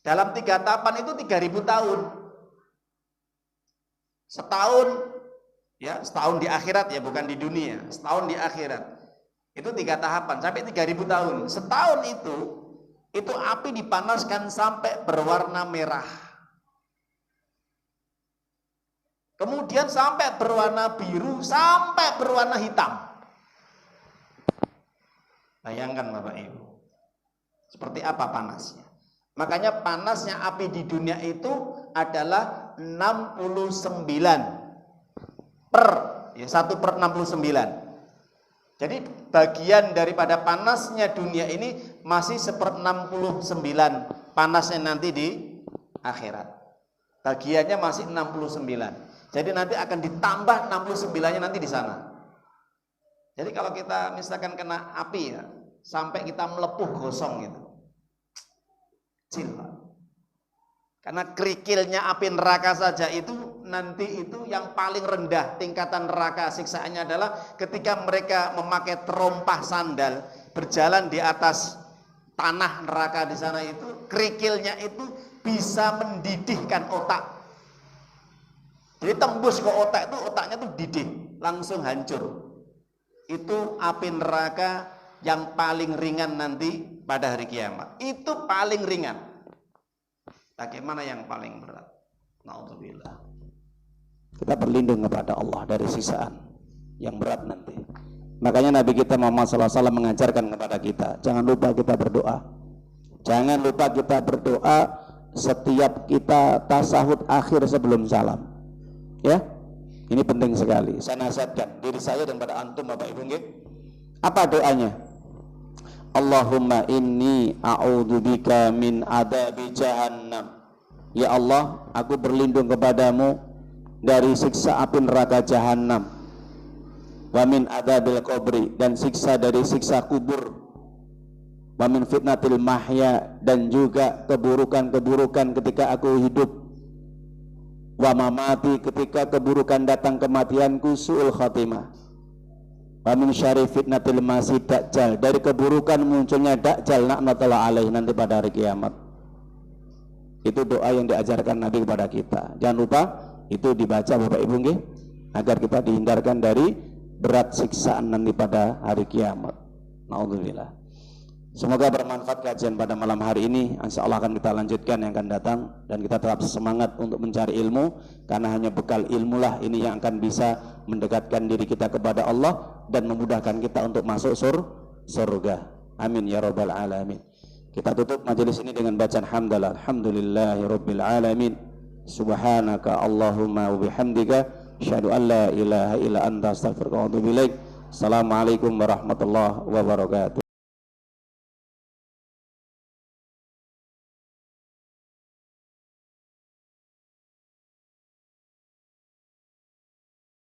Dalam 3 tahapan itu 3000 tahun. Setahun di akhirat ya, bukan di dunia. Setahun di akhirat. Itu 3 tahapan sampai 3000 tahun. Setahun itu api dipanaskan sampai berwarna merah. Kemudian sampai berwarna biru, sampai berwarna hitam. Bayangkan Bapak Ibu. Seperti apa panasnya. Makanya panasnya api di dunia itu adalah 69 per 1/69. Jadi bagian daripada panasnya dunia ini masih 1/69 panasnya nanti di akhirat. Bagiannya masih 69. Jadi nanti akan ditambah 69-nya nanti di sana. Jadi kalau kita misalkan kena api ya, sampai kita melepuh gosong gitu. Kecil, Pak. Karena kerikilnya api neraka saja itu nanti itu yang paling rendah tingkatan neraka siksaannya adalah ketika mereka memakai terompah sandal berjalan di atas tanah neraka di sana itu, kerikilnya itu bisa mendidihkan otak. Jadi tembus ke otak itu, otaknya tuh didih, langsung hancur. Itu api neraka yang paling ringan nanti pada hari kiamat. Itu paling ringan. Bagaimana yang paling berat? Na'udzubillah. Kita berlindung kepada Allah dari siksaan yang berat nanti. Makanya Nabi kita Muhammad SAW mengajarkan kepada kita, jangan lupa kita berdoa. Jangan lupa kita berdoa setiap kita tasahud akhir sebelum salam. Ya, ini penting sekali. Saya nasihatkan diri saya dan pada antum Bapak Ibu. Apa doanya? Allahumma inni a'udzubika min adabi jahannam. Ya Allah, aku berlindung kepadamu dari siksa api neraka jahannam. Wa min adabil qabri, dan siksa dari siksa kubur. Wa min fitnatil mahya, dan juga keburukan-keburukan ketika aku hidup. Wa mamati, ketika keburukan datang kematianku, su'ul khatimah. Wa min syarri fitnatil masih dajjal, dari keburukan munculnya dajjal laknatullah alaih nanti pada hari kiamat. Itu doa yang diajarkan Nabi kepada kita. Jangan lupa itu dibaca Bapak Ibu nggih, agar kita dihindarkan dari berat siksaan nanti pada hari kiamat. Naudzubillah. Semoga bermanfaat kajian pada malam hari ini. Insyaallah akan kita lanjutkan yang akan datang, dan kita tetap semangat untuk mencari ilmu, karena hanya bekal ilmulah ini yang akan bisa mendekatkan diri kita kepada Allah dan memudahkan kita untuk masuk surga. Amin ya rabbal alamin. Kita tutup majelis ini dengan bacaan hamdalah. Alhamdulillahirabbil alamin. Subhanaka Allahumma wa bihamdika asyhadu an la ilaha illa anta astaghfiruka wa atubu ilaik. Assalamualaikum warahmatullahi wabarakatuh.